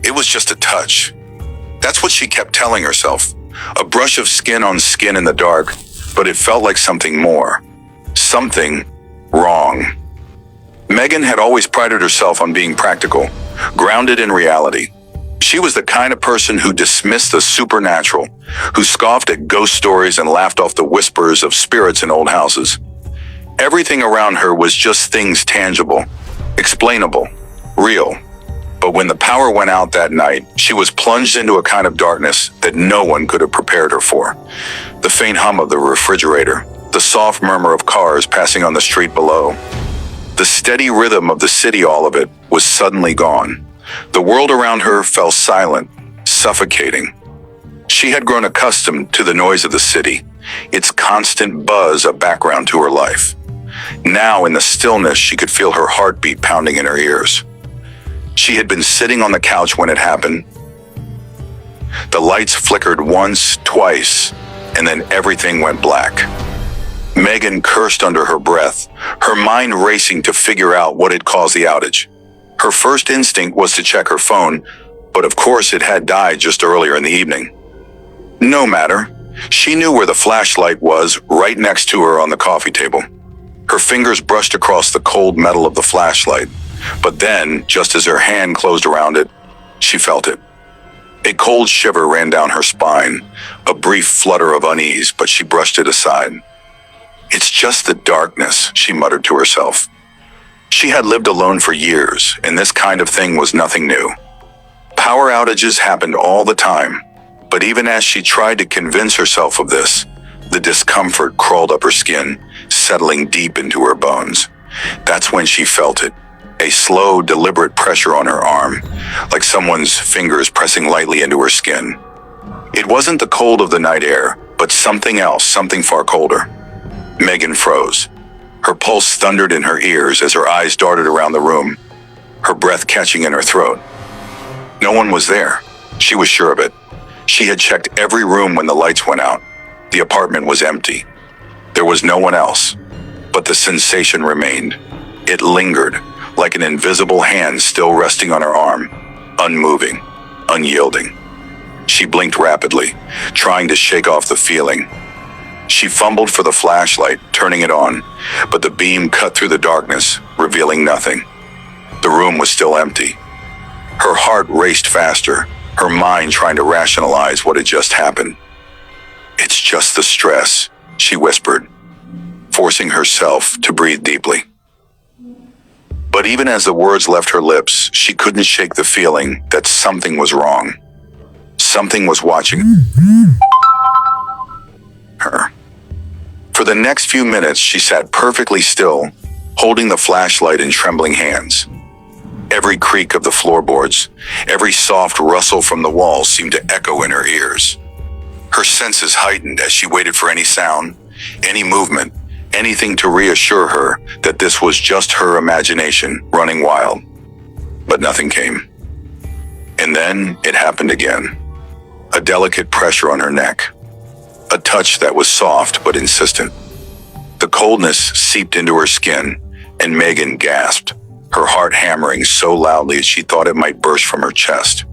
It was just a touch. That's what she kept telling herself. A brush of skin on skin in the dark, but it felt like something more. Something wrong. Megan had always prided herself on being practical, grounded in reality. She was the kind of person who dismissed the supernatural, who scoffed at ghost stories and laughed off the whispers of spirits in old houses. Everything around her was just things tangible, explainable, real. But when the power went out that night, she was plunged into a kind of darkness that no one could have prepared her for. The faint hum of the refrigerator, the soft murmur of cars passing on the street below, the steady rhythm of the city, all of it was suddenly gone. The world around her fell silent, suffocating. She had grown accustomed to the noise of the city, its constant buzz a background to her life. Now, in the stillness, she could feel her heartbeat pounding in her ears. She had been sitting on the couch when it happened. The lights flickered once, twice, and then everything went black. Megan cursed under her breath, her mind racing to figure out what had caused the outage. Her first instinct was to check her phone, but of course it had died just earlier in the evening. No matter. She knew where the flashlight was, right next to her on the coffee table. Her fingers brushed across the cold metal of the flashlight, but then, just as her hand closed around it, she felt it. A cold shiver ran down her spine, a brief flutter of unease, but she brushed it aside. "It's just the darkness," she muttered to herself. She had lived alone for years, and this kind of thing was nothing new. Power outages happened all the time, but even as she tried to convince herself of this, the discomfort crawled up her skin, settling deep into her bones. That's when she felt it, a slow, deliberate pressure on her arm, like someone's fingers pressing lightly into her skin. It wasn't the cold of the night air, but something else, something far colder. Megan froze. Her pulse thundered in her ears as her eyes darted around the room, her breath catching in her throat. No one was there. She was sure of it. She had checked every room when the lights went out. The apartment was empty. There was no one else. But the sensation remained. It lingered, like an invisible hand still resting on her arm, unmoving, unyielding. She blinked rapidly, trying to shake off the feeling. She fumbled for the flashlight, turning it on, but the beam cut through the darkness, revealing nothing. The room was still empty. Her heart raced faster, her mind trying to rationalize what had just happened. "It's just the stress," she whispered, forcing herself to breathe deeply. But even as the words left her lips, she couldn't shake the feeling that something was wrong. Something was watching her. For the next few minutes, she sat perfectly still, holding the flashlight in trembling hands. Every creak of the floorboards, every soft rustle from the walls seemed to echo in her ears. Her senses heightened as she waited for any sound, any movement, anything to reassure her that this was just her imagination running wild. But nothing came. And then it happened again. A delicate pressure on her neck. A touch that was soft but insistent. The coldness seeped into her skin, and Megan gasped, her heart hammering so loudly she thought it might burst from her chest.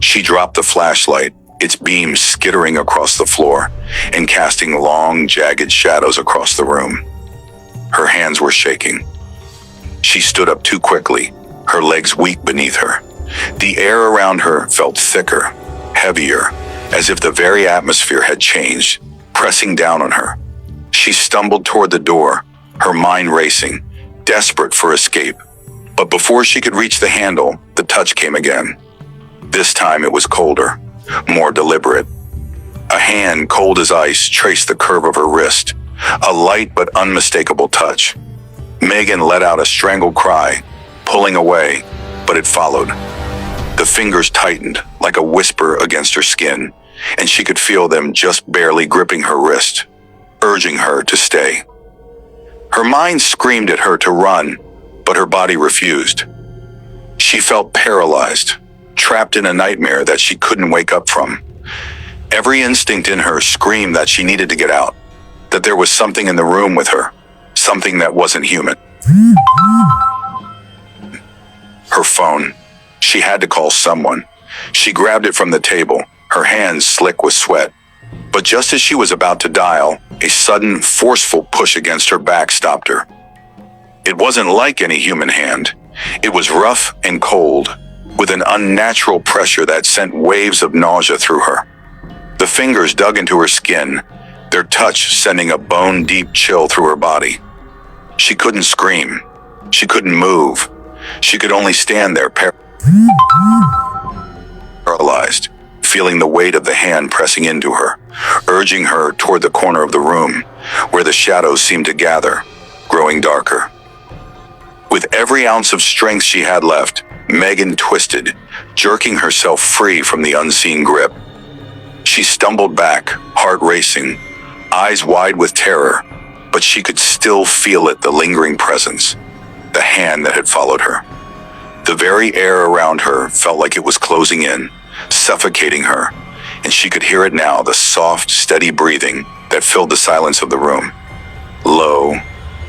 She dropped the flashlight, its beam skittering across the floor and casting long, jagged shadows across the room. Her hands were shaking. She stood up too quickly, her legs weak beneath her. The air around her felt thicker, heavier, as if the very atmosphere had changed, pressing down on her. She stumbled toward the door, her mind racing, desperate for escape. But before she could reach the handle, the touch came again. This time it was colder, more deliberate. A hand, cold as ice, traced the curve of her wrist, a light but unmistakable touch. Megan let out a strangled cry, pulling away, but it followed. The fingers tightened like a whisper against her skin, and she could feel them just barely gripping her wrist, urging her to stay. Her mind screamed at her to run, but her body refused. She felt paralyzed, trapped in a nightmare that she couldn't wake up from. Every instinct in her screamed that she needed to get out, that there was something in the room with her, something that wasn't human. Her phone. She had to call someone. She grabbed it from the table, her hands slick with sweat. But just as she was about to dial, a sudden, forceful push against her back stopped her. It wasn't like any human hand. It was rough and cold, with an unnatural pressure that sent waves of nausea through her. The fingers dug into her skin, their touch sending a bone-deep chill through her body. She couldn't scream. She couldn't move. She could only stand there paralyzed, feeling the weight of the hand pressing into her, urging her toward the corner of the room, where the shadows seemed to gather, growing darker. With every ounce of strength she had left, Megan twisted, jerking herself free from the unseen grip. She stumbled back, heart racing, eyes wide with terror, but she could still feel it, the lingering presence, the hand that had followed her. The very air around her felt like it was closing in, suffocating her, and she could hear it now, the soft, steady breathing that filled the silence of the room. Low,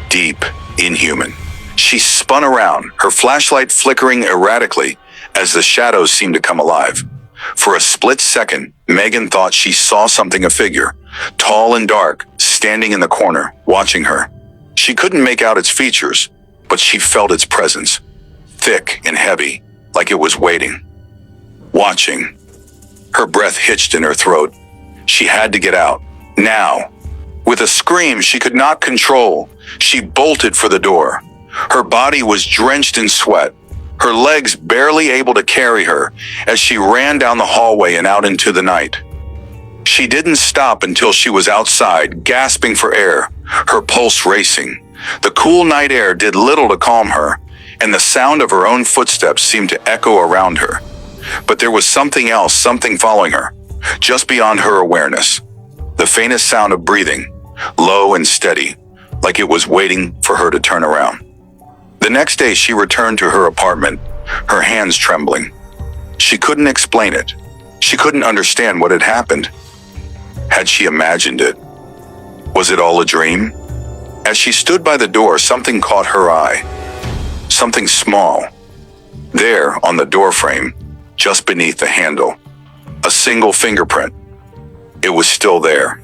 deep, inhuman. She spun around, her flashlight flickering erratically as the shadows seemed to come alive. For a split second, Megan thought she saw something, a figure, tall and dark, standing in the corner, watching her. She couldn't make out its features, but she felt its presence, thick and heavy, like it was waiting, watching. Her breath hitched in her throat. She had to get out, now. With a scream she could not control, she bolted for the door. Her body was drenched in sweat, her legs barely able to carry her as she ran down the hallway and out into the night. She didn't stop until she was outside, gasping for air, her pulse racing. The cool night air did little to calm her, and the sound of her own footsteps seemed to echo around her. But there was something else, something following her, just beyond her awareness. The faintest sound of breathing, low and steady, like it was waiting for her to turn around. The next day she returned to her apartment, her hands trembling. She couldn't explain it. She couldn't understand what had happened. Had she imagined it? Was it all a dream? As she stood by the door, something caught her eye. Something small. There, on the doorframe, just beneath the handle, a single fingerprint. It was still there,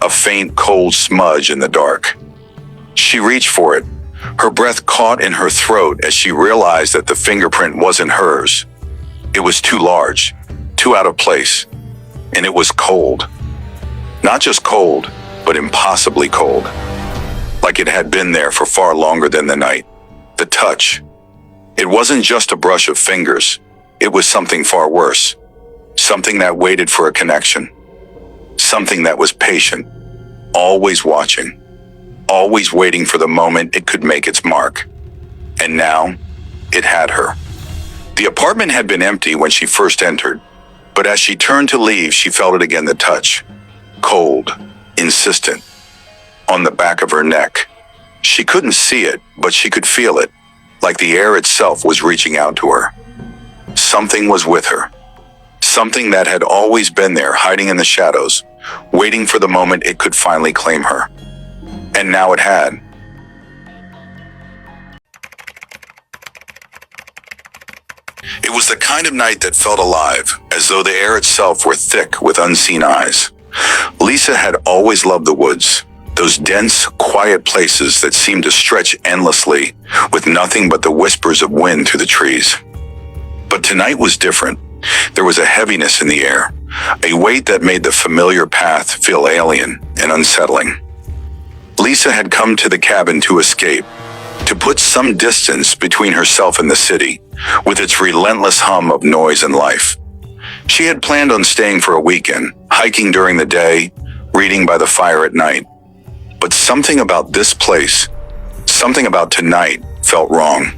a faint, cold smudge in the dark. She reached for it, her breath caught in her throat as she realized that the fingerprint wasn't hers. It was too large, too out of place, and it was cold. Not just cold, but impossibly cold. Like it had been there for far longer than the night. The touch. It wasn't just a brush of fingers. It was something far worse. Something that waited for a connection. Something that was patient, always watching, always waiting for the moment it could make its mark. And now, it had her. The apartment had been empty when she first entered, but as she turned to leave, she felt it again, the touch. Cold, insistent, on the back of her neck. She couldn't see it, but she could feel it, like the air itself was reaching out to her. Something was with her. Something that had always been there, hiding in the shadows, waiting for the moment it could finally claim her. And now it had. It was the kind of night that felt alive, as though the air itself were thick with unseen eyes. Lisa had always loved the woods, those dense, quiet places that seemed to stretch endlessly, with nothing but the whispers of wind through the trees. But tonight was different. There was a heaviness in the air, a weight that made the familiar path feel alien and unsettling. Lisa had come to the cabin to escape, to put some distance between herself and the city, with its relentless hum of noise and life. She had planned on staying for a weekend, hiking during the day, reading by the fire at night. But something about this place, something about tonight, felt wrong.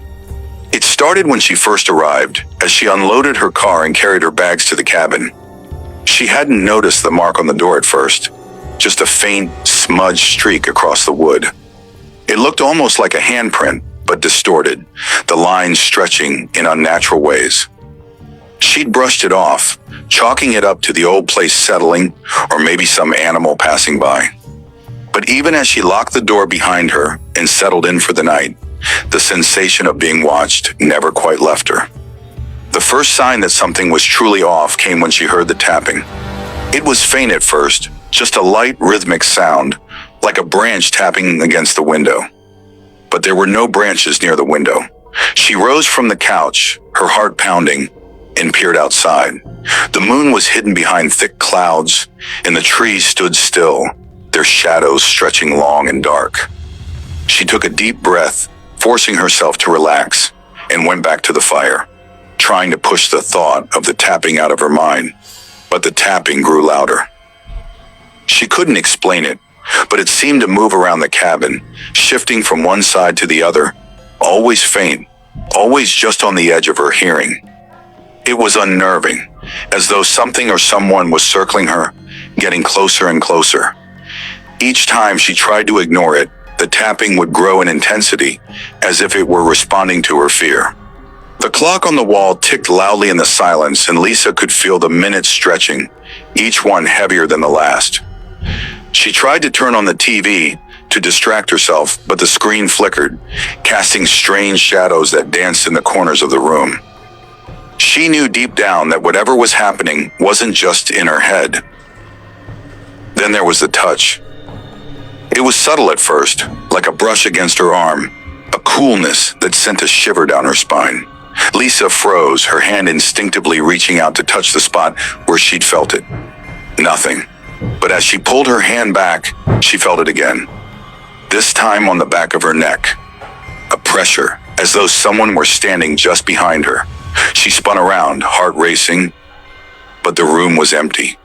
It started when she first arrived, as she unloaded her car and carried her bags to the cabin. She hadn't noticed the mark on the door at first, just a faint, smudged streak across the wood. It looked almost like a handprint, but distorted, the lines stretching in unnatural ways. She'd brushed it off, chalking it up to the old place settling, or maybe some animal passing by. But even as she locked the door behind her and settled in for the night, the sensation of being watched never quite left her. The first sign that something was truly off came when she heard the tapping. It was faint at first, just a light rhythmic sound, like a branch tapping against the window. But there were no branches near the window. She rose from the couch, her heart pounding, and peered outside. The moon was hidden behind thick clouds, and the trees stood still, their shadows stretching long and dark. She took a deep breath, forcing herself to relax, and went back to the fire, trying to push the thought of the tapping out of her mind. But the tapping grew louder. She couldn't explain it, but it seemed to move around the cabin, shifting from one side to the other, always faint, always just on the edge of her hearing. It was unnerving, as though something or someone was circling her, getting closer and closer. Each time she tried to ignore it, the tapping would grow in intensity, as if it were responding to her fear. The clock on the wall ticked loudly in the silence, and Lisa could feel the minutes stretching, each one heavier than the last. She tried to turn on the TV to distract herself, but the screen flickered, casting strange shadows that danced in the corners of the room. She knew deep down that whatever was happening wasn't just in her head. Then there was the touch. It was subtle at first, like a brush against her arm, a coolness that sent a shiver down her spine. Lisa froze, her hand instinctively reaching out to touch the spot where she'd felt it. Nothing. But as she pulled her hand back, she felt it again. This time on the back of her neck. A pressure, as though someone were standing just behind her. She spun around, heart racing, but the room was empty.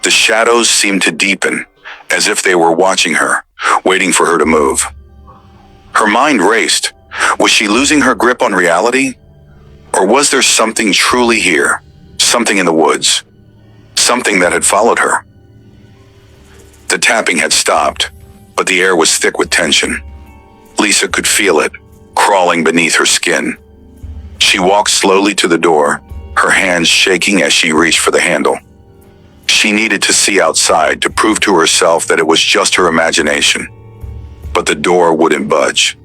The shadows seemed to deepen, as if they were watching her, waiting for her to move. Her mind raced. Was she losing her grip on reality? Or was there something truly here, something in the woods, something that had followed her? The tapping had stopped, but the air was thick with tension. Lisa could feel it, crawling beneath her skin. She walked slowly to the door, her hands shaking as she reached for the handle. She needed to see outside to prove to herself that it was just her imagination. But the door wouldn't budge.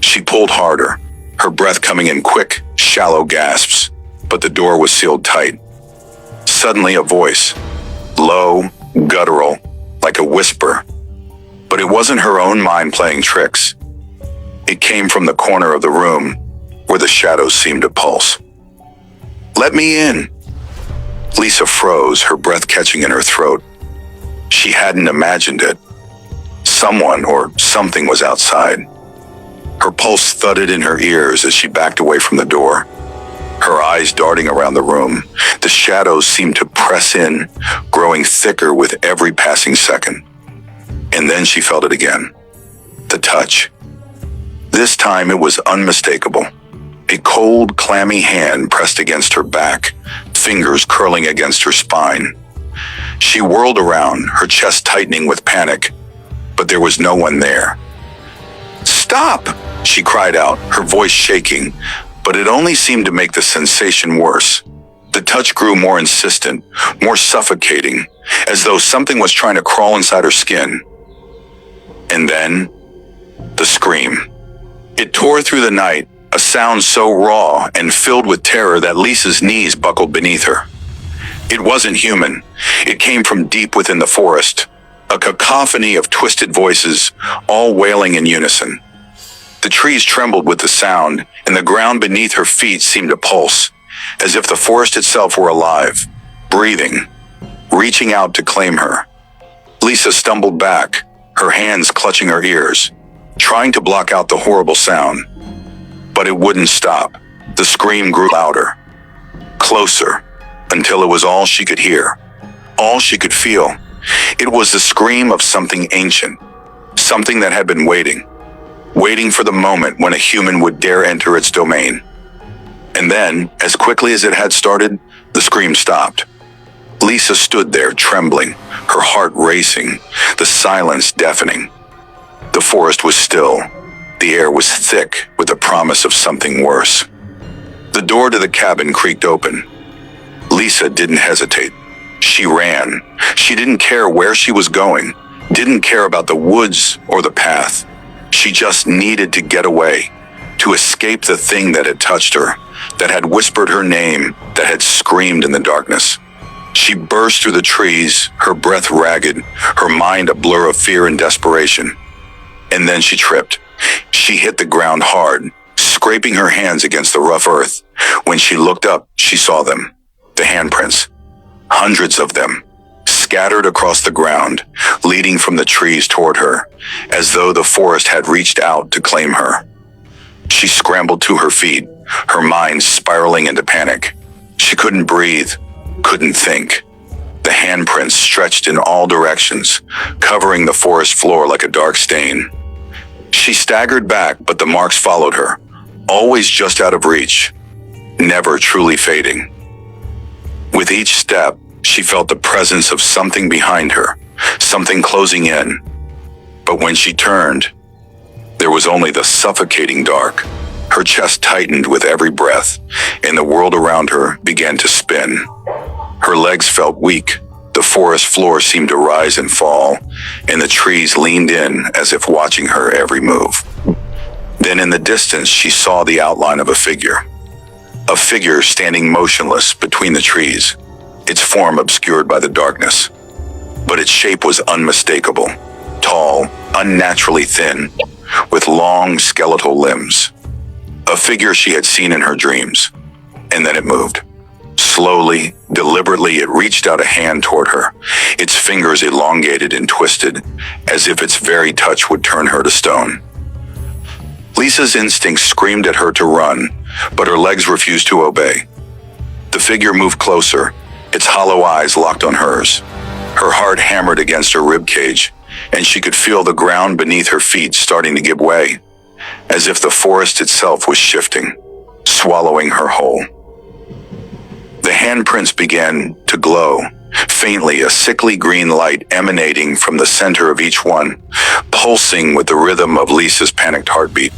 She pulled harder, her breath coming in quick, shallow gasps, but the door was sealed tight. Suddenly a voice, low, guttural, like a whisper. But it wasn't her own mind playing tricks. It came from the corner of the room, where the shadows seemed to pulse. "Let me in." Lisa froze, her breath catching in her throat. She hadn't imagined it. Someone or something was outside. Her pulse thudded in her ears as she backed away from the door, her eyes darting around the room. The shadows seemed to press in, growing thicker with every passing second. And then she felt it again. The touch. This time it was unmistakable. A cold, clammy hand pressed against her back, fingers curling against her spine. She whirled around, her chest tightening with panic, but there was no one there. "Stop!" she cried out, her voice shaking, but it only seemed to make the sensation worse. The touch grew more insistent, more suffocating, as though something was trying to crawl inside her skin. And then, the scream. It tore through the night, a sound so raw and filled with terror that Lisa's knees buckled beneath her. It wasn't human. It came from deep within the forest, a cacophony of twisted voices, all wailing in unison. The trees trembled with the sound, and the ground beneath her feet seemed to pulse, as if the forest itself were alive, breathing, reaching out to claim her. Lisa stumbled back, her hands clutching her ears, trying to block out the horrible sound. But it wouldn't stop. The scream grew louder, closer, until it was all she could hear, all she could feel. It was the scream of something ancient, something that had been waiting for the moment when a human would dare enter its domain. And then, as quickly as it had started, the scream stopped. Lisa stood there trembling, her heart racing, the silence deafening. The forest was still. The air was thick with the promise of something worse. The door to the cabin creaked open. Lisa didn't hesitate. She ran. She didn't care where she was going, didn't care about the woods or the path. She just needed to get away, to escape the thing that had touched her, that had whispered her name, that had screamed in the darkness. She burst through the trees, her breath ragged, her mind a blur of fear and desperation. And then she tripped. She hit the ground hard, scraping her hands against the rough earth. When she looked up, she saw them, the handprints, hundreds of them, scattered across the ground, leading from the trees toward her, as though the forest had reached out to claim her. She scrambled to her feet, her mind spiraling into panic. She couldn't breathe, couldn't think. The handprints stretched in all directions, covering the forest floor like a dark stain. She staggered back, but the marks followed her, always just out of reach, never truly fading. With each step, she felt the presence of something behind her, something closing in. But when she turned, there was only the suffocating dark. Her chest tightened with every breath, and the world around her began to spin. Her legs felt weak, the forest floor seemed to rise and fall, and the trees leaned in as if watching her every move. Then in the distance, she saw the outline of a figure standing motionless between the trees, its form obscured by the darkness. But its shape was unmistakable, tall, unnaturally thin, with long skeletal limbs. A figure she had seen in her dreams. And then it moved. Slowly, deliberately, it reached out a hand toward her, its fingers elongated and twisted, as if its very touch would turn her to stone. Lisa's instincts screamed at her to run, but her legs refused to obey. The figure moved closer, its hollow eyes locked on hers. Her heart hammered against her rib cage, and she could feel the ground beneath her feet starting to give way, as if the forest itself was shifting, swallowing her whole. The handprints began to glow, faintly, a sickly green light emanating from the center of each one, pulsing with the rhythm of Lisa's panicked heartbeat.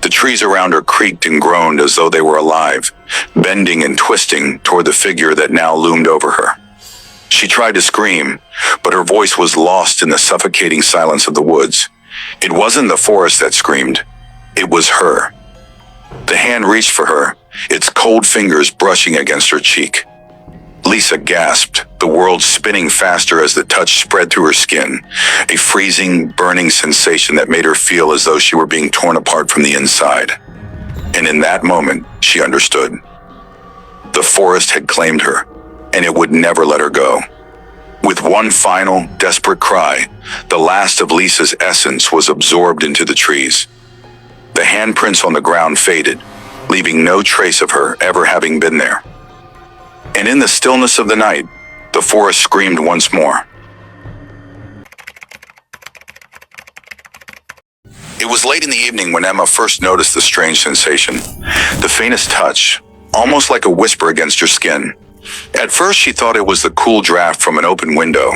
The trees around her creaked and groaned as though they were alive, bending and twisting toward the figure that now loomed over her. She tried to scream, but her voice was lost in the suffocating silence of the woods. It wasn't the forest that screamed. It was her. The hand reached for her, its cold fingers brushing against her cheek. Lisa gasped, the world spinning faster as the touch spread through her skin, a freezing, burning sensation that made her feel as though she were being torn apart from the inside. And in that moment, she understood. The forest had claimed her, and it would never let her go. With one final, desperate cry, the last of Lisa's essence was absorbed into the trees. The handprints on the ground faded, leaving no trace of her ever having been there. And in the stillness of the night, the forest screamed once more. It was late in the evening when Emma first noticed the strange sensation, the faintest touch, almost like a whisper against her skin. At first she thought it was the cool draft from an open window,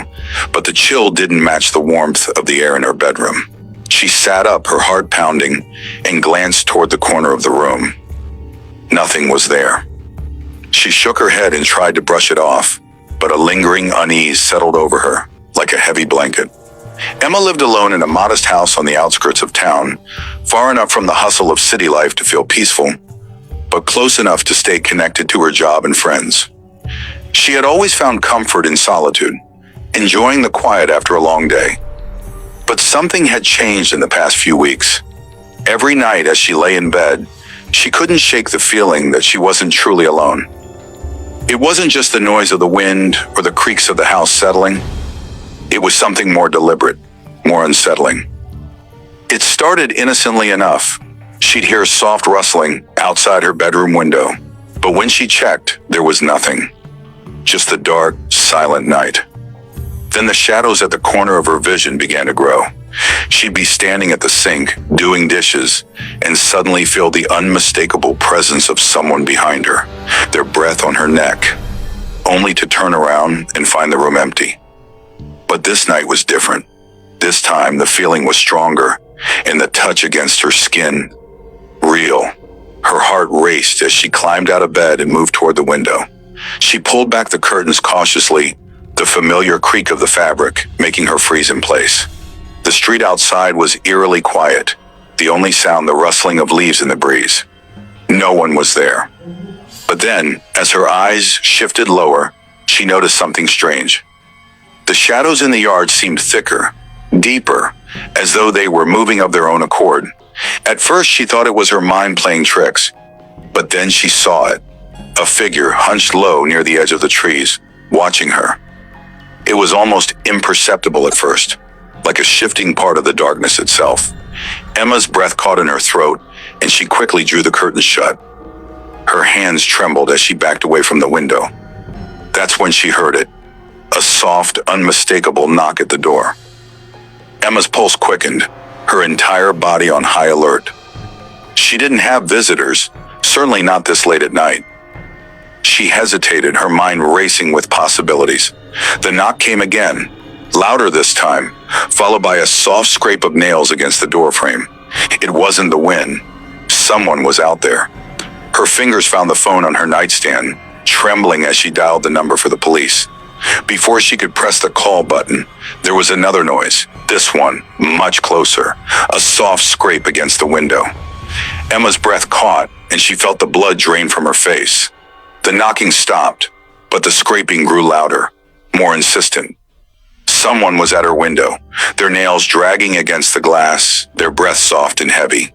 but the chill didn't match the warmth of the air in her bedroom. She sat up, her heart pounding, and glanced toward the corner of the room. Nothing was there. She shook her head and tried to brush it off, but a lingering unease settled over her, like a heavy blanket. Emma lived alone in a modest house on the outskirts of town, far enough from the hustle of city life to feel peaceful, but close enough to stay connected to her job and friends. She had always found comfort in solitude, enjoying the quiet after a long day. But something had changed in the past few weeks. Every night as she lay in bed, she couldn't shake the feeling that she wasn't truly alone. It wasn't just the noise of the wind or the creaks of the house settling. It was something more deliberate, more unsettling. It started innocently enough. She'd hear soft rustling outside her bedroom window, but when she checked, there was nothing. Just the dark, silent night. Then the shadows at the corner of her vision began to grow. She'd be standing at the sink, doing dishes, and suddenly feel the unmistakable presence of someone behind her, their breath on her neck, only to turn around and find the room empty. But this night was different. This time, the feeling was stronger, and the touch against her skin, real. Her heart raced as she climbed out of bed and moved toward the window. She pulled back the curtains cautiously, the familiar creak of the fabric making her freeze in place. The street outside was eerily quiet, The only sound, the rustling of leaves in the breeze. No one was there. But then, as her eyes shifted lower, she noticed something strange. The shadows in the yard seemed thicker, deeper, as though they were moving of their own accord. At first, she thought it was her mind playing tricks. But then she saw it. A figure hunched low near the edge of the trees, watching her. It was almost imperceptible at first, like a shifting part of the darkness itself. Emma's breath caught in her throat, and she quickly drew the curtains shut. Her hands trembled as she backed away from the window. That's when she heard it. A soft, unmistakable knock at the door. Emma's pulse quickened, her entire body on high alert. She didn't have visitors, certainly not this late at night. She hesitated, her mind racing with possibilities. The knock came again, louder this time, followed by a soft scrape of nails against the doorframe. It wasn't the wind. Someone was out there. Her fingers found the phone on her nightstand, trembling as she dialed the number for the police. Before she could press the call button, there was another noise, this one much closer, a soft scrape against the window. Emma's breath caught, and she felt the blood drain from her face. The knocking stopped, but the scraping grew louder, more insistent. Someone was at her window, their nails dragging against the glass, their breath soft and heavy.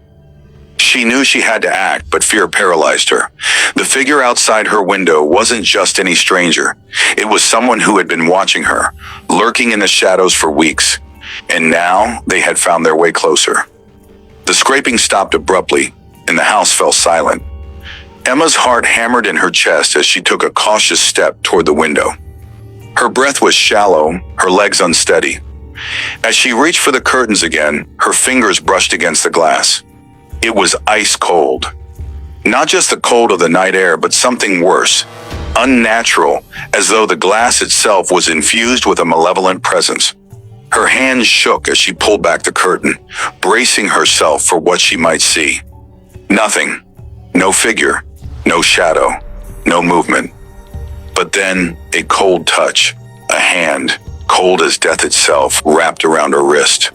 She knew she had to act, but fear paralyzed her. The figure outside her window wasn't just any stranger. It was someone who had been watching her, lurking in the shadows for weeks. And now they had found their way closer. The scraping stopped abruptly, and the house fell silent. Emma's heart hammered in her chest as she took a cautious step toward the window. Her breath was shallow, her legs unsteady. As she reached for the curtains again, her fingers brushed against the glass. It was ice cold. Not just the cold of the night air, but something worse, unnatural, as though the glass itself was infused with a malevolent presence. Her hands shook as she pulled back the curtain, bracing herself for what she might see. Nothing. No figure. No shadow. No movement. But then, a cold touch. A hand, cold as death itself, wrapped around her wrist.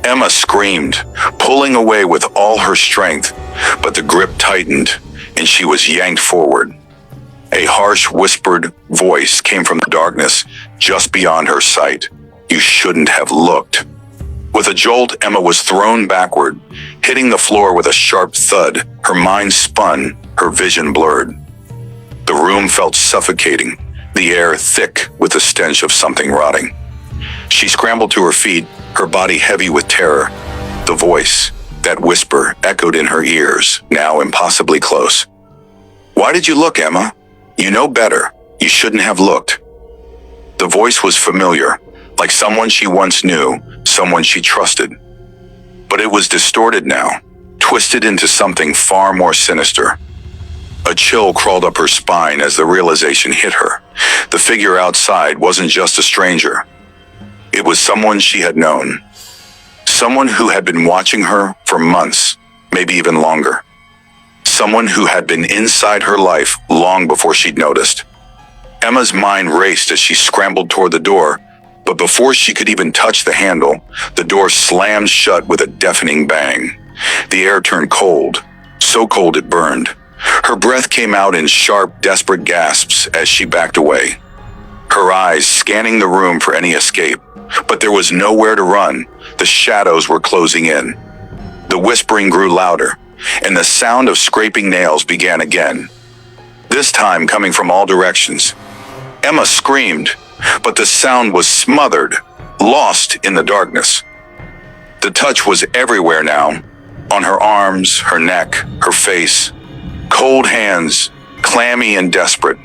Emma screamed, pulling away with all her strength, but the grip tightened, and she was yanked forward. A harsh, whispered voice came from the darkness, just beyond her sight. You shouldn't have looked. With a jolt, Emma was thrown backward, hitting the floor with a sharp thud. Her mind spun, her vision blurred. The room felt suffocating, the air thick with the stench of something rotting. She scrambled to her feet, her body heavy with terror. The voice, that whisper, echoed in her ears, now impossibly close. Why did you look, Emma? You know better. You shouldn't have looked. The voice was familiar, like someone she once knew, someone she trusted. But it was distorted now, twisted into something far more sinister. A chill crawled up her spine as the realization hit her. The figure outside wasn't just a stranger. It was someone she had known. Someone who had been watching her for months, maybe even longer. Someone who had been inside her life long before she'd noticed. Emma's mind raced as she scrambled toward the door, but before she could even touch the handle, the door slammed shut with a deafening bang. The air turned cold, so cold it burned. Her breath came out in sharp, desperate gasps as she backed away, her eyes scanning the room for any escape. But there was nowhere to run. The shadows were closing in. The whispering grew louder, and the sound of scraping nails began again, this time coming from all directions. Emma screamed, but the sound was smothered, lost in the darkness. The touch was everywhere now, on her arms, her neck, her face. Cold hands, clammy and desperate,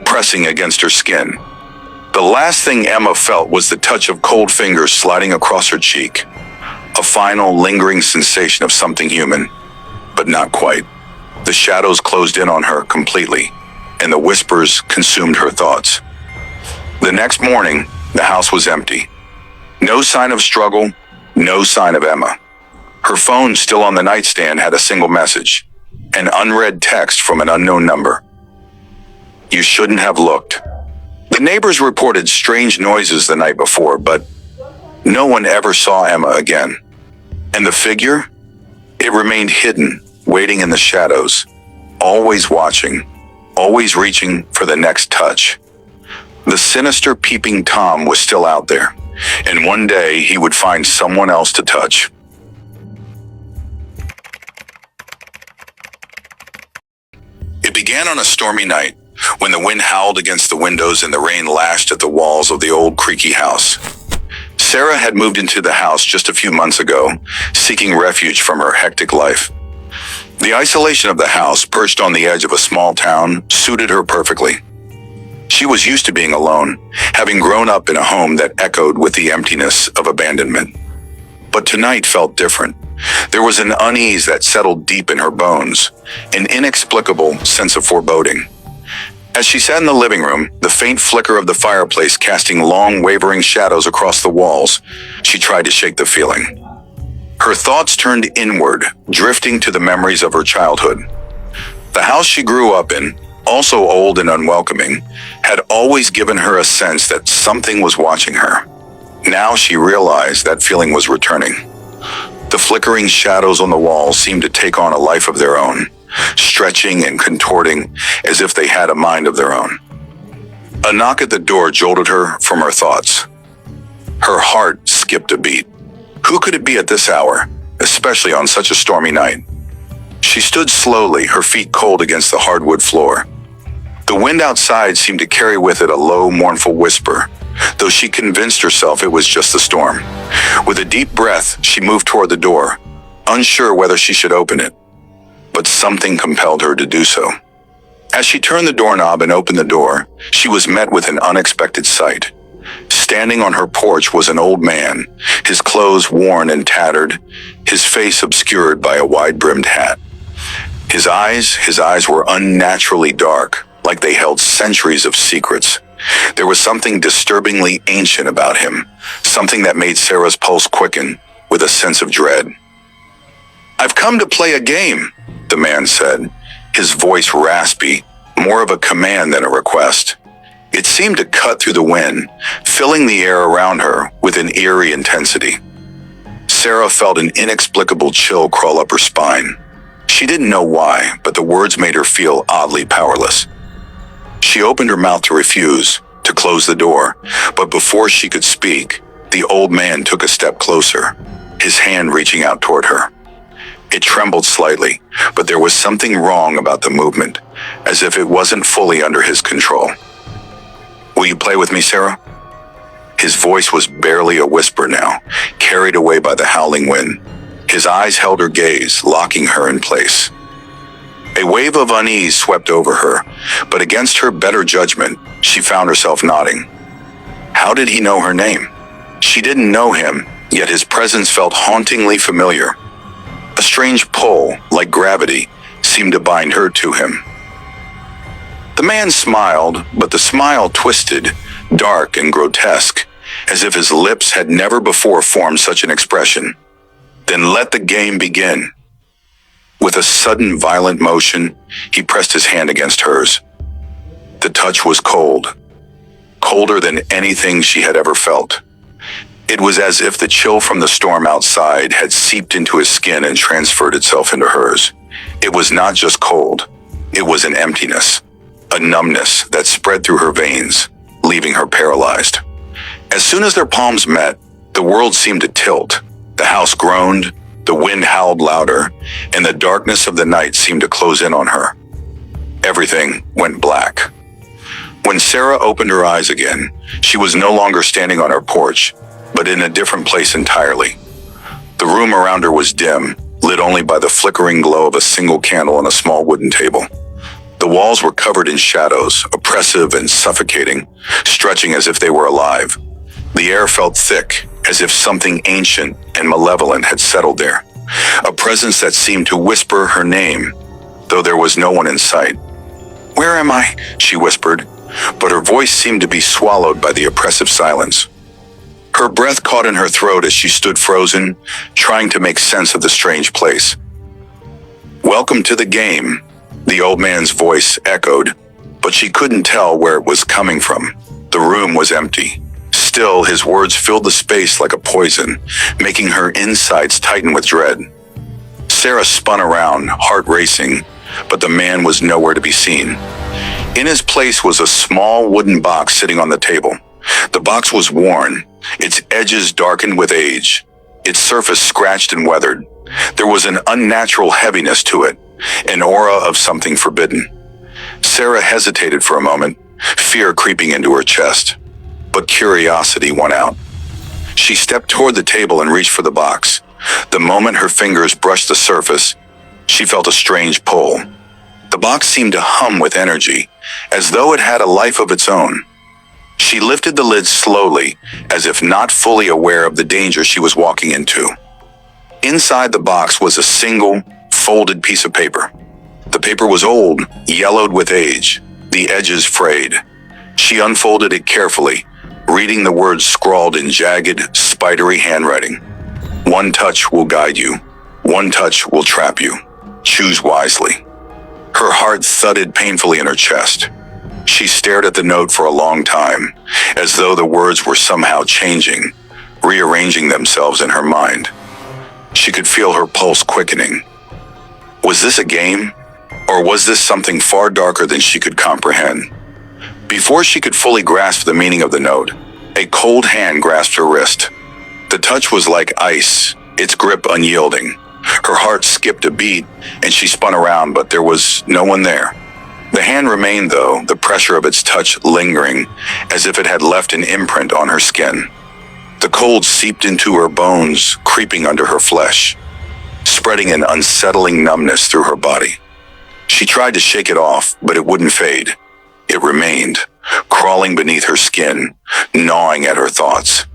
pressing against her skin. The last thing Emma felt was the touch of cold fingers sliding across her cheek. A final, lingering sensation of something human, but not quite. The shadows closed in on her completely, and the whispers consumed her thoughts. The next morning, the house was empty. No sign of struggle, no sign of Emma. Her phone, still on the nightstand, had a single message, an unread text from an unknown number. You shouldn't have looked. The neighbors reported strange noises the night before, but no one ever saw Emma again. And the figure? It remained hidden, waiting in the shadows, always watching, always reaching for the next touch. The sinister peeping Tom was still out there, and one day he would find someone else to touch. It began on a stormy night, when the wind howled against the windows and the rain lashed at the walls of the old creaky house. Sarah had moved into the house just a few months ago, seeking refuge from her hectic life. The isolation of the house, perched on the edge of a small town, suited her perfectly. She was used to being alone, having grown up in a home that echoed with the emptiness of abandonment. But tonight felt different. There was an unease that settled deep in her bones, an inexplicable sense of foreboding. As she sat in the living room, the faint flicker of the fireplace casting long, wavering shadows across the walls, she tried to shake the feeling. Her thoughts turned inward, drifting to the memories of her childhood. The house she grew up in, also old and unwelcoming, had always given her a sense that something was watching her. Now she realized that feeling was returning. The flickering shadows on the walls seemed to take on a life of their own, stretching and contorting as if they had a mind of their own. A knock at the door jolted her from her thoughts. Her heart skipped a beat. Who could it be at this hour, especially on such a stormy night? She stood slowly, her feet cold against the hardwood floor. The wind outside seemed to carry with it a low, mournful whisper, though she convinced herself it was just the storm. With a deep breath, she moved toward the door, unsure whether she should open it. But something compelled her to do so. As she turned the doorknob and opened the door, she was met with an unexpected sight. Standing on her porch was an old man, his clothes worn and tattered, his face obscured by a wide-brimmed hat. His eyes were unnaturally dark, like they held centuries of secrets. There was something disturbingly ancient about him, something that made Sarah's pulse quicken with a sense of dread. "I've come to play a game," the man said, his voice raspy, more of a command than a request. It seemed to cut through the wind, filling the air around her with an eerie intensity. Sarah felt an inexplicable chill crawl up her spine. She didn't know why, but the words made her feel oddly powerless. She opened her mouth to refuse, to close the door, but before she could speak, the old man took a step closer, his hand reaching out toward her. It trembled slightly, but there was something wrong about the movement, as if it wasn't fully under his control. "Will you play with me, Sarah?" His voice was barely a whisper now, carried away by the howling wind. His eyes held her gaze, locking her in place. A wave of unease swept over her, but against her better judgment, she found herself nodding. How did he know her name? She didn't know him, yet his presence felt hauntingly familiar. A strange pull, like gravity, seemed to bind her to him. The man smiled, but the smile twisted, dark and grotesque, as if his lips had never before formed such an expression. "Then let the game begin." With a sudden violent motion, he pressed his hand against hers. The touch was cold, colder than anything she had ever felt. It was as if the chill from the storm outside had seeped into his skin and transferred itself into hers. It was not just cold, it was an emptiness, a numbness that spread through her veins, leaving her paralyzed. As soon as their palms met, the world seemed to tilt. The house groaned, the wind howled louder, and the darkness of the night seemed to close in on her. Everything went black. When Sarah opened her eyes again, she was no longer standing on her porch, but in a different place entirely. The room around her was dim, lit only by the flickering glow of a single candle on a small wooden table. The walls were covered in shadows, oppressive and suffocating, stretching as if they were alive. The air felt thick, as if something ancient and malevolent had settled there. A presence that seemed to whisper her name, though there was no one in sight. "Where am I?" she whispered, but her voice seemed to be swallowed by the oppressive silence. Her breath caught in her throat as she stood frozen, trying to make sense of the strange place. "Welcome to the game," the old man's voice echoed, but she couldn't tell where it was coming from. The room was empty. Still, his words filled the space like a poison, making her insides tighten with dread. Sarah spun around, heart racing, but the man was nowhere to be seen. In his place was a small wooden box sitting on the table. The box was worn, its edges darkened with age, its surface scratched and weathered. There was an unnatural heaviness to it, an aura of something forbidden. Sarah hesitated for a moment, fear creeping into her chest, but curiosity won out. She stepped toward the table and reached for the box. The moment her fingers brushed the surface, she felt a strange pull. The box seemed to hum with energy, as though it had a life of its own. She lifted the lid slowly, as if not fully aware of the danger she was walking into. Inside the box was a single, folded piece of paper. The paper was old, yellowed with age, the edges frayed. She unfolded it carefully, reading the words scrawled in jagged, spidery handwriting. One touch will guide you. One touch will trap you. Choose wisely. Her heart thudded painfully in her chest. She stared at the note for a long time, as though the words were somehow changing, rearranging themselves in her mind. She could feel her pulse quickening. Was this a game? Or was this something far darker than she could comprehend? Before she could fully grasp the meaning of the note, a cold hand grasped her wrist. The touch was like ice, its grip unyielding. Her heart skipped a beat, and she spun around, but there was no one there. The hand remained, though, the pressure of its touch lingering, as if it had left an imprint on her skin. The cold seeped into her bones, creeping under her flesh, spreading an unsettling numbness through her body. She tried to shake it off, but it wouldn't fade. It remained, crawling beneath her skin, gnawing at her thoughts.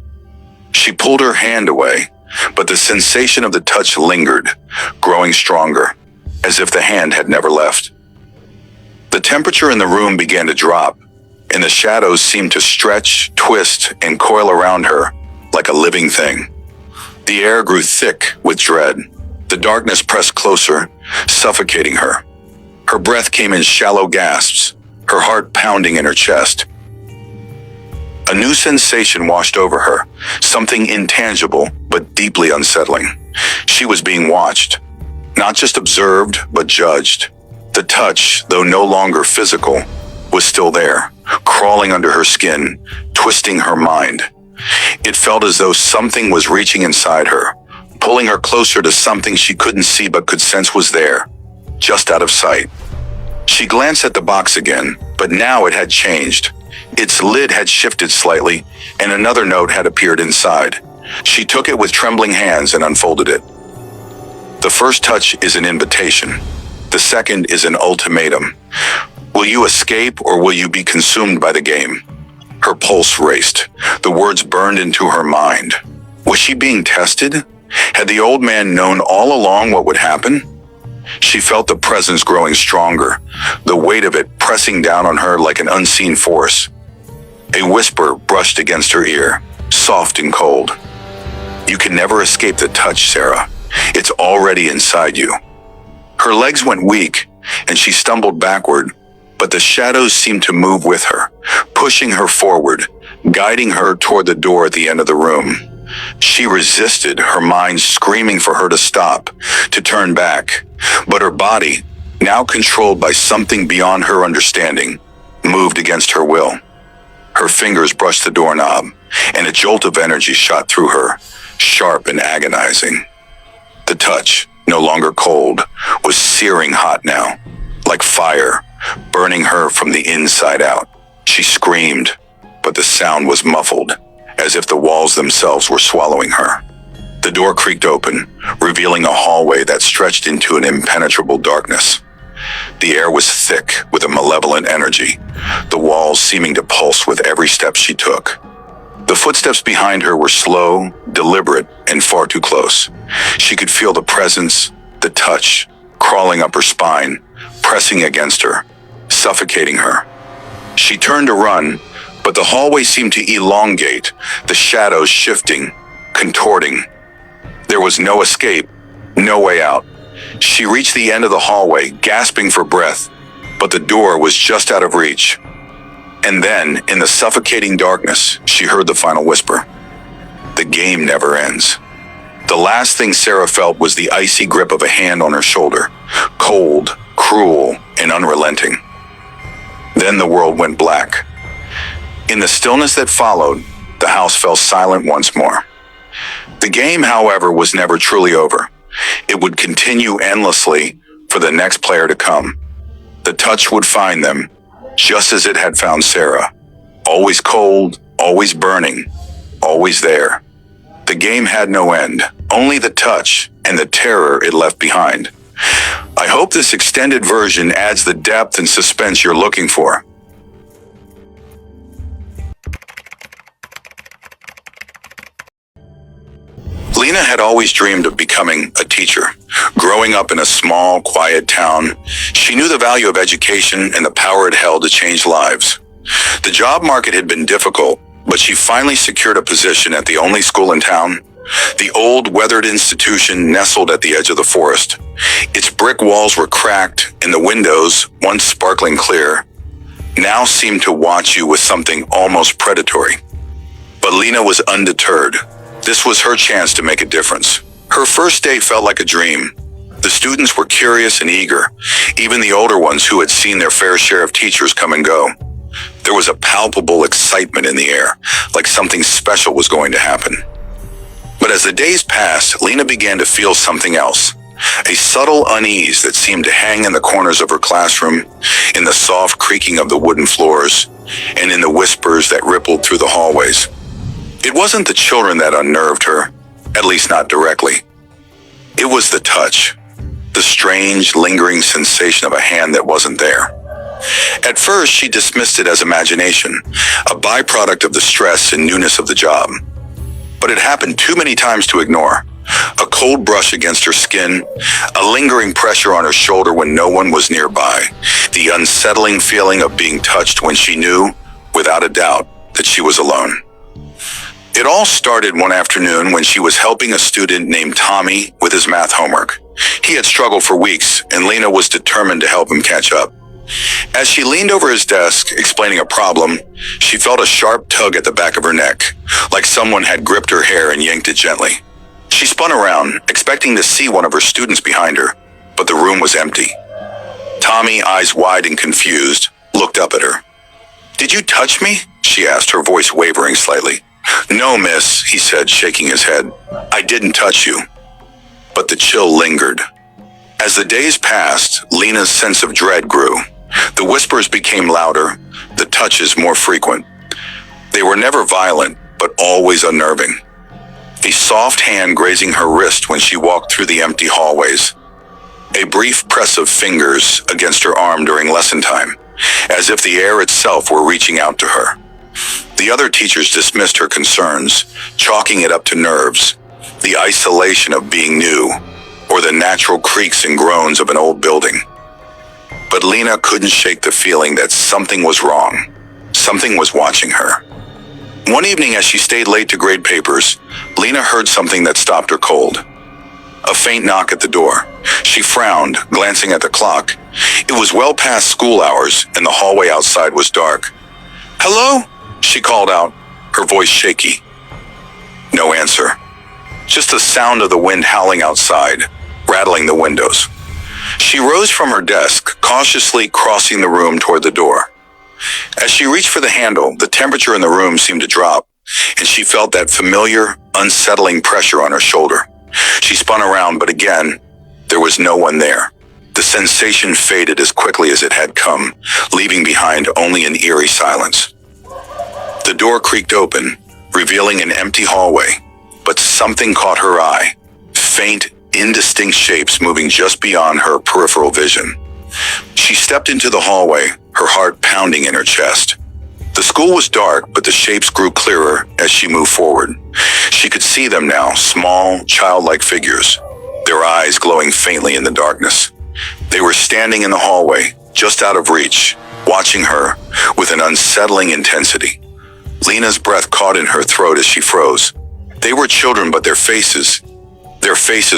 She pulled her hand away, but the sensation of the touch lingered, growing stronger, as if the hand had never left. The temperature in the room began to drop, and the shadows seemed to stretch, twist, and coil around her like a living thing. The air grew thick with dread. The darkness pressed closer, suffocating her. Her breath came in shallow gasps, her heart pounding in her chest. A new sensation washed over her, something intangible but deeply unsettling. She was being watched, not just observed, but judged. The touch, though no longer physical, was still there, crawling under her skin, twisting her mind. It felt as though something was reaching inside her, pulling her closer to something she couldn't see but could sense was there, just out of sight. She glanced at the box again, but now it had changed. Its lid had shifted slightly, and another note had appeared inside. She took it with trembling hands and unfolded it. The first touch is an invitation. The second is an ultimatum. Will you escape, or will you be consumed by the game? Her pulse raced. The words burned into her mind. Was she being tested? Had the old man known all along what would happen? She felt the presence growing stronger, the weight of it pressing down on her like an unseen force. A whisper brushed against her ear, soft and cold. You can never escape the touch, Sarah. It's already inside you. Her legs went weak, and she stumbled backward, but the shadows seemed to move with her, pushing her forward, guiding her toward the door at the end of the room. She resisted, her mind screaming for her to stop, to turn back, but her body, now controlled by something beyond her understanding, moved against her will. Her fingers brushed the doorknob, and a jolt of energy shot through her, sharp and agonizing. The touch, no longer cold, was searing hot now, like fire, burning her from the inside out. She screamed, but the sound was muffled, as if the walls themselves were swallowing her. The door creaked open, revealing a hallway that stretched into an impenetrable darkness. The air was thick with a malevolent energy, the walls seeming to pulse with every step she took. The footsteps behind her were slow, deliberate, and far too close. She could feel the presence, the touch, crawling up her spine, pressing against her, suffocating her. She turned to run, but the hallway seemed to elongate, the shadows shifting, contorting. There was no escape, no way out. She reached the end of the hallway, gasping for breath, but the door was just out of reach. And then, in the suffocating darkness, she heard the final whisper. The game never ends. The last thing Sarah felt was the icy grip of a hand on her shoulder, cold, cruel, and unrelenting. Then the world went black. In the stillness that followed, the house fell silent once more. The game, however, was never truly over. It would continue endlessly for the next player to come. The touch would find them, just as it had found Sarah. Always cold, always burning, always there. The game had no end, only the touch and the terror it left behind. I hope this extended version adds the depth and suspense you're looking for. Lena had always dreamed of becoming a teacher. Growing up in a small, quiet town, she knew the value of education and the power it held to change lives. The job market had been difficult, but she finally secured a position at the only school in town. The old, weathered institution nestled at the edge of the forest. Its brick walls were cracked, and the windows, once sparkling clear, now seemed to watch you with something almost predatory. But Lena was undeterred. This was her chance to make a difference. Her first day felt like a dream. The students were curious and eager, even the older ones who had seen their fair share of teachers come and go. There was a palpable excitement in the air, like something special was going to happen. But as the days passed, Lena began to feel something else. A subtle unease that seemed to hang in the corners of her classroom, in the soft creaking of the wooden floors, and in the whispers that rippled through the hallways. It wasn't the children that unnerved her, at least not directly. It was the touch, the strange, lingering sensation of a hand that wasn't there. At first, she dismissed it as imagination, a byproduct of the stress and newness of the job. But it happened too many times to ignore. A cold brush against her skin, a lingering pressure on her shoulder when no one was nearby, the unsettling feeling of being touched when she knew, without a doubt, that she was alone. It all started one afternoon when she was helping a student named Tommy with his math homework. He had struggled for weeks, and Lena was determined to help him catch up. As she leaned over his desk, explaining a problem, she felt a sharp tug at the back of her neck, like someone had gripped her hair and yanked it gently. She spun around, expecting to see one of her students behind her, but the room was empty. Tommy, eyes wide and confused, looked up at her. "Did you touch me?" she asked, her voice wavering slightly. "No, miss," he said, shaking his head. "I didn't touch you." But the chill lingered. As the days passed, Lena's sense of dread grew. The whispers became louder, the touches more frequent. They were never violent, but always unnerving. A soft hand grazing her wrist when she walked through the empty hallways. A brief press of fingers against her arm during lesson time, as if the air itself were reaching out to her. The other teachers dismissed her concerns, chalking it up to nerves, the isolation of being new, or the natural creaks and groans of an old building. But Lena couldn't shake the feeling that something was wrong. Something was watching her. One evening as she stayed late to grade papers, Lena heard something that stopped her cold. A faint knock at the door. She frowned, glancing at the clock. It was well past school hours, and the hallway outside was dark. "Hello?" she called out, her voice shaky. No answer. Just the sound of the wind howling outside, rattling the windows. She rose from her desk, cautiously crossing the room toward the door. As she reached for the handle, the temperature in the room seemed to drop, and she felt that familiar, unsettling pressure on her shoulder. She spun around, but again, there was no one there. The sensation faded as quickly as it had come, leaving behind only an eerie silence. The door creaked open, revealing an empty hallway, but something caught her eye. Faint, indistinct shapes moving just beyond her peripheral vision. She stepped into the hallway, her heart pounding in her chest. The school was dark, but the shapes grew clearer as she moved forward. She could see them now, small, childlike figures, their eyes glowing faintly in the darkness. They were standing in the hallway, just out of reach, watching her with an unsettling intensity. Lena's breath caught in her throat as she froze. They were children, but their faces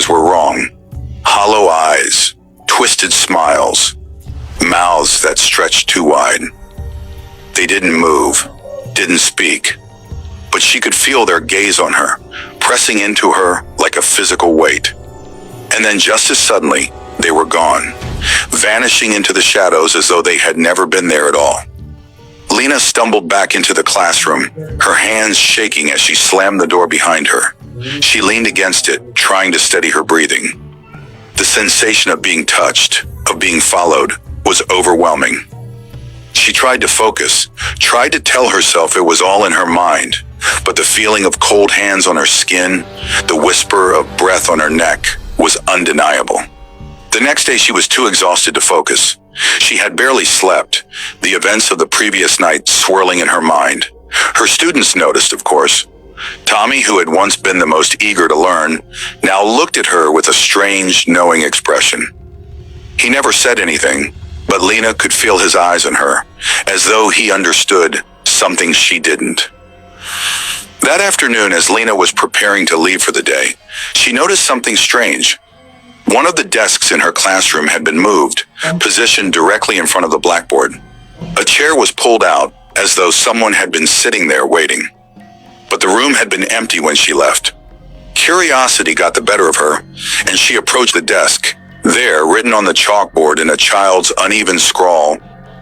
were wrong. Hollow eyes, twisted smiles, mouths that stretched too wide. They didn't move, didn't speak, but she could feel their gaze on her, pressing into her like a physical weight. And then just as suddenly, they were gone, vanishing into the shadows as though they had never been there at all. Lena stumbled back into the classroom, her hands shaking as she slammed the door behind her. She leaned against it, trying to steady her breathing. The sensation of being touched, of being followed, was overwhelming. She tried to focus, tried to tell herself it was all in her mind, but the feeling of cold hands on her skin, the whisper of breath on her neck, was undeniable. The next day she was too exhausted to focus. She had barely slept, the events of the previous night swirling in her mind. Her students noticed, of course. Tommy, who had once been the most eager to learn, now looked at her with a strange, knowing expression. He never said anything, but Lena could feel his eyes on her, as though he understood something she didn't. That afternoon, as Lena was preparing to leave for the day, she noticed something strange. One of the desks in her classroom had been moved, positioned directly in front of the blackboard. A chair was pulled out, as though someone had been sitting there waiting. But the room had been empty when she left. Curiosity got the better of her, and she approached the desk. There, written on the chalkboard in a child's uneven scrawl,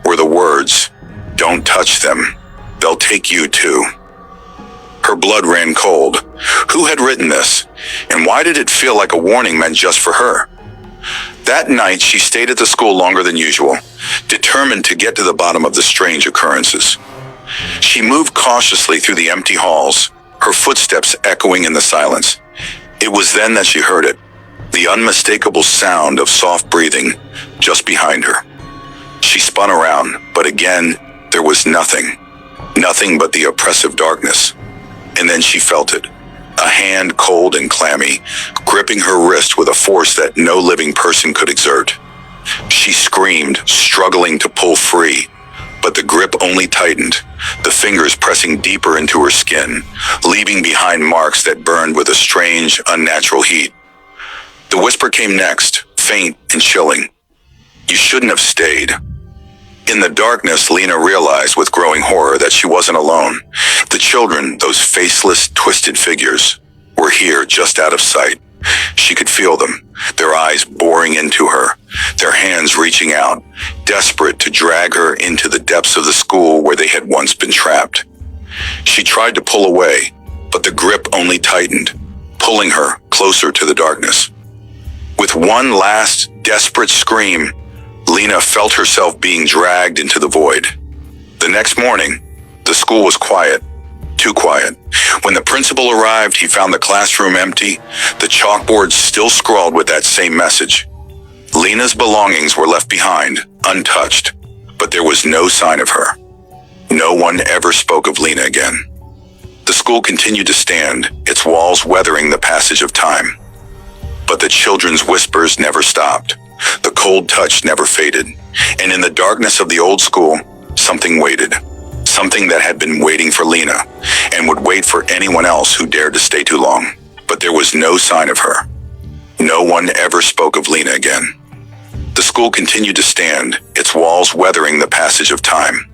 were the words, "Don't touch them. They'll take you too." Her blood ran cold. Who had written this? And why did it feel like a warning meant just for her? That night, she stayed at the school longer than usual, determined to get to the bottom of the strange occurrences. She moved cautiously through the empty halls, her footsteps echoing in the silence. It was then that she heard it, the unmistakable sound of soft breathing just behind her. She spun around, but again, there was nothing. Nothing but the oppressive darkness. And then she felt it, a hand cold and clammy, gripping her wrist with a force that no living person could exert. She screamed, struggling to pull free, but the grip only tightened, the fingers pressing deeper into her skin, leaving behind marks that burned with a strange, unnatural heat. The whisper came next, faint and chilling. "You shouldn't have stayed." In the darkness, Lena realized with growing horror that she wasn't alone. The children, those faceless, twisted figures, were here just out of sight. She could feel them, their eyes boring into her, their hands reaching out, desperate to drag her into the depths of the school where they had once been trapped. She tried to pull away, but the grip only tightened, pulling her closer to the darkness. With one last, desperate scream, Lena felt herself being dragged into the void. The next morning, the school was quiet, too quiet. When the principal arrived, he found the classroom empty, the chalkboard still scrawled with that same message. Lena's belongings were left behind, untouched, but there was no sign of her. No one ever spoke of Lena again. The school continued to stand, its walls weathering the passage of time. But the children's whispers never stopped. The cold touch never faded, and in the darkness of the old school, something waited. Something that had been waiting for Lena, and would wait for anyone else who dared to stay too long. But there was no sign of her. No one ever spoke of Lena again. The school continued to stand, its walls weathering the passage of time.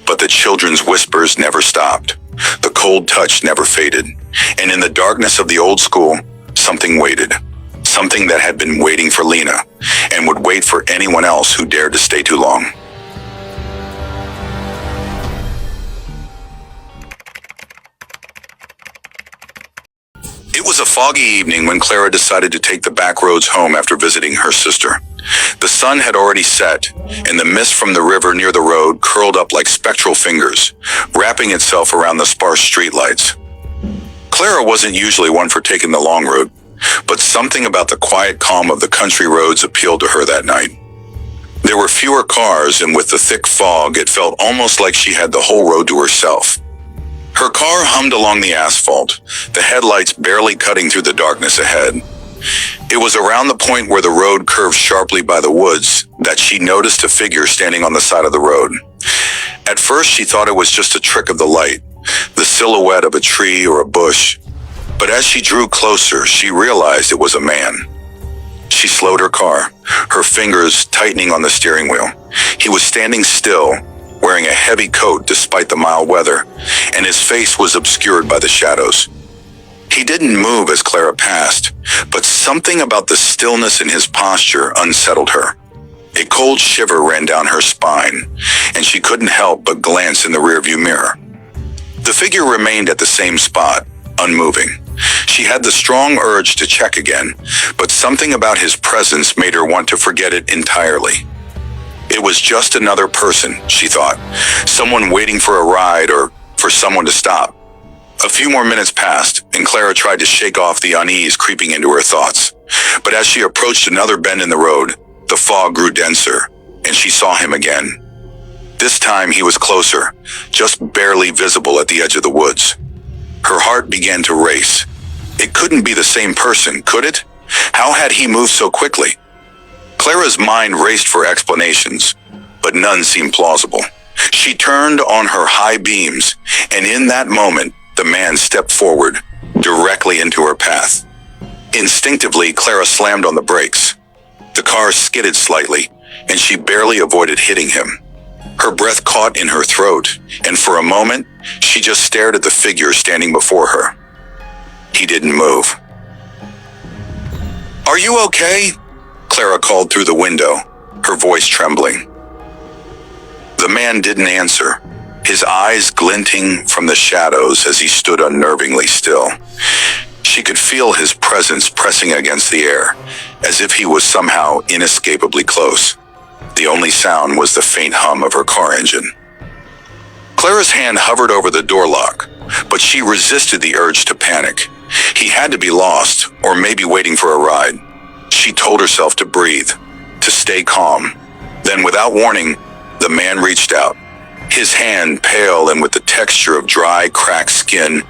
But the children's whispers never stopped. The cold touch never faded, and in the darkness of the old school, something waited. Something that had been waiting for Lena, and would wait for anyone else who dared to stay too long. It was a foggy evening when Clara decided to take the back roads home after visiting her sister. The sun had already set, and the mist from the river near the road curled up like spectral fingers, wrapping itself around the sparse streetlights. Clara wasn't usually one for taking the long route, but something about the quiet calm of the country roads appealed to her that night. There were fewer cars, and with the thick fog, it felt almost like she had the whole road to herself. Her car hummed along the asphalt, the headlights barely cutting through the darkness ahead. It was around the point where the road curved sharply by the woods that she noticed a figure standing on the side of the road. At first, she thought it was just a trick of the light, the silhouette of a tree or a bush. But as she drew closer, she realized it was a man. She slowed her car, her fingers tightening on the steering wheel. He was standing still, wearing a heavy coat despite the mild weather, and his face was obscured by the shadows. He didn't move as Clara passed, but something about the stillness in his posture unsettled her. A cold shiver ran down her spine, and she couldn't help but glance in the rearview mirror. The figure remained at the same spot, unmoving. She had the strong urge to check again, but something about his presence made her want to forget it entirely. It was just another person, she thought, someone waiting for a ride or for someone to stop. A few more minutes passed, and Clara tried to shake off the unease creeping into her thoughts. But as she approached another bend in the road, the fog grew denser, and she saw him again. This time he was closer, just barely visible at the edge of the woods. Her heart began to race. It couldn't be the same person, could it? How had he moved so quickly? Clara's mind raced for explanations, but none seemed plausible. She turned on her high beams, and in that moment, the man stepped forward, directly into her path. Instinctively, Clara slammed on the brakes. The car skidded slightly, and she barely avoided hitting him. Her breath caught in her throat, and for a moment, she just stared at the figure standing before her. He didn't move. "Are you okay?" Clara called through the window, her voice trembling. The man didn't answer, his eyes glinting from the shadows as he stood unnervingly still. She could feel his presence pressing against the air, as if he was somehow inescapably close. The only sound was the faint hum of her car engine. Clara's hand hovered over the door lock, but she resisted the urge to panic. He had to be lost, or maybe waiting for a ride. She told herself to breathe, to stay calm. Then, without warning, the man reached out. His hand, pale and with the texture of dry, cracked skin,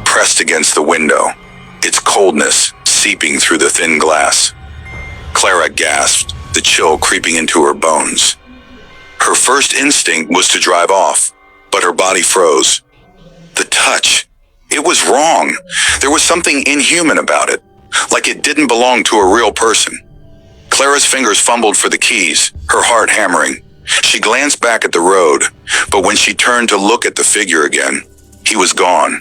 pressed against the window, its coldness seeping through the thin glass. Clara gasped, the chill creeping into her bones. Her first instinct was to drive off, but her body froze. The touch. It was wrong. There was something inhuman about it, like it didn't belong to a real person. Clara's fingers fumbled for the keys, her heart hammering. She glanced back at the road, but when she turned to look at the figure again, he was gone.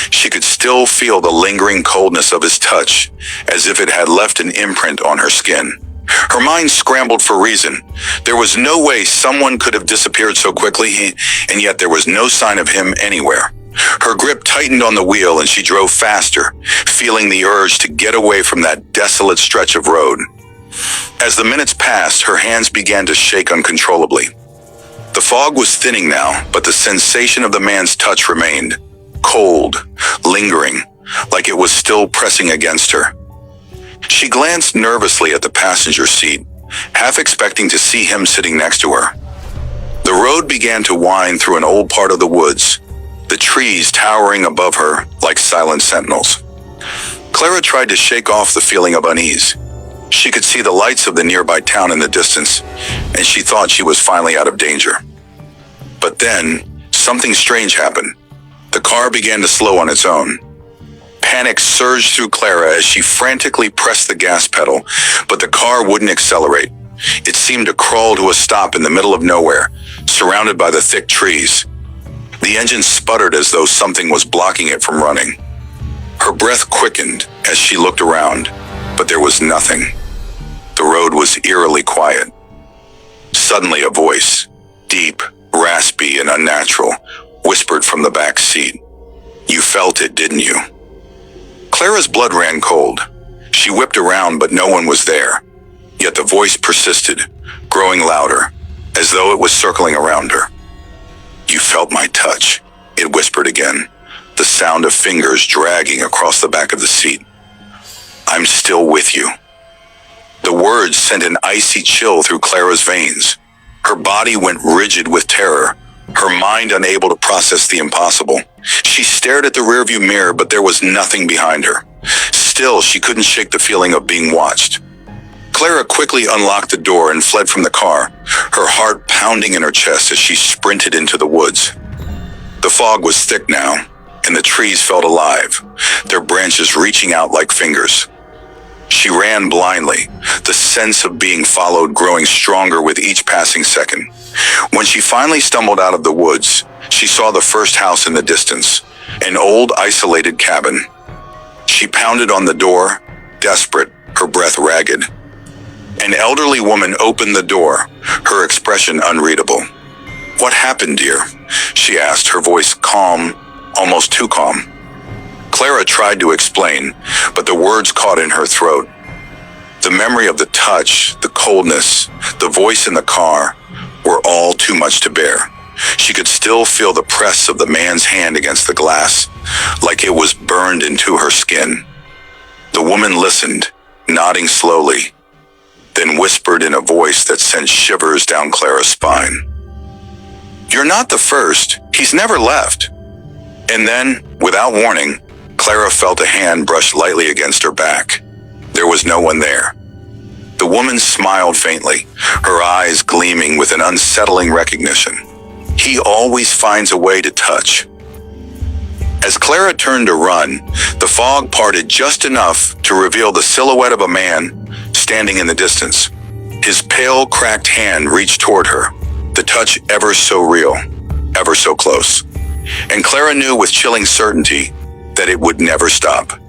She could still feel the lingering coldness of his touch, as if it had left an imprint on her skin. Her mind scrambled for reason. There was no way someone could have disappeared so quickly, and yet there was no sign of him anywhere. Her grip tightened on the wheel and she drove faster, feeling the urge to get away from that desolate stretch of road. As the minutes passed, her hands began to shake uncontrollably. The fog was thinning now, but the sensation of the man's touch remained. Cold, lingering, like it was still pressing against her. She glanced nervously at the passenger seat, half expecting to see him sitting next to her. The road began to wind through an old part of the woods, the trees towering above her like silent sentinels. Clara tried to shake off the feeling of unease. She could see the lights of the nearby town in the distance, and she thought she was finally out of danger. But then, something strange happened. The car began to slow on its own. Panic surged through Clara as she frantically pressed the gas pedal, but the car wouldn't accelerate. It seemed to crawl to a stop in the middle of nowhere, surrounded by the thick trees. The engine sputtered as though something was blocking it from running. Her breath quickened as she looked around, but there was nothing. The road was eerily quiet. Suddenly a voice, deep, raspy, and unnatural, whispered from the back seat. "You felt it, didn't you?" Clara's blood ran cold. She whipped around, but no one was there. Yet the voice persisted, growing louder, as though it was circling around her. "You felt my touch," it whispered again, the sound of fingers dragging across the back of the seat. "I'm still with you." The words sent an icy chill through Clara's veins. Her body went rigid with terror, her mind unable to process the impossible. She stared at the rearview mirror, but there was nothing behind her. Still, she couldn't shake the feeling of being watched. Clara quickly unlocked the door and fled from the car, her heart pounding in her chest as she sprinted into the woods. The fog was thick now, and the trees felt alive, their branches reaching out like fingers. She ran blindly, the sense of being followed growing stronger with each passing second. When she finally stumbled out of the woods, she saw the first house in the distance, an old isolated cabin. She She pounded on the door, desperate, her breath ragged. An elderly woman opened the door, her expression unreadable. "What happened, dear?" she asked, her voice calm, almost too calm. Clara tried to explain, but the words caught in her throat. The memory of the touch, the coldness, the voice in the car were all too much to bear. She could still feel the press of the man's hand against the glass, like it was burned into her skin. The woman listened, nodding slowly, then whispered in a voice that sent shivers down Clara's spine. "You're not the first. He's never left." And then, without warning, Clara felt a hand brush lightly against her back. There was no one there. The woman smiled faintly, her eyes gleaming with an unsettling recognition. He always finds a way to touch. As Clara turned to run, the fog parted just enough to reveal the silhouette of a man standing in the distance. His pale, cracked hand reached toward her, the touch ever so real, ever so close. And Clara knew with chilling certainty that it would never stop.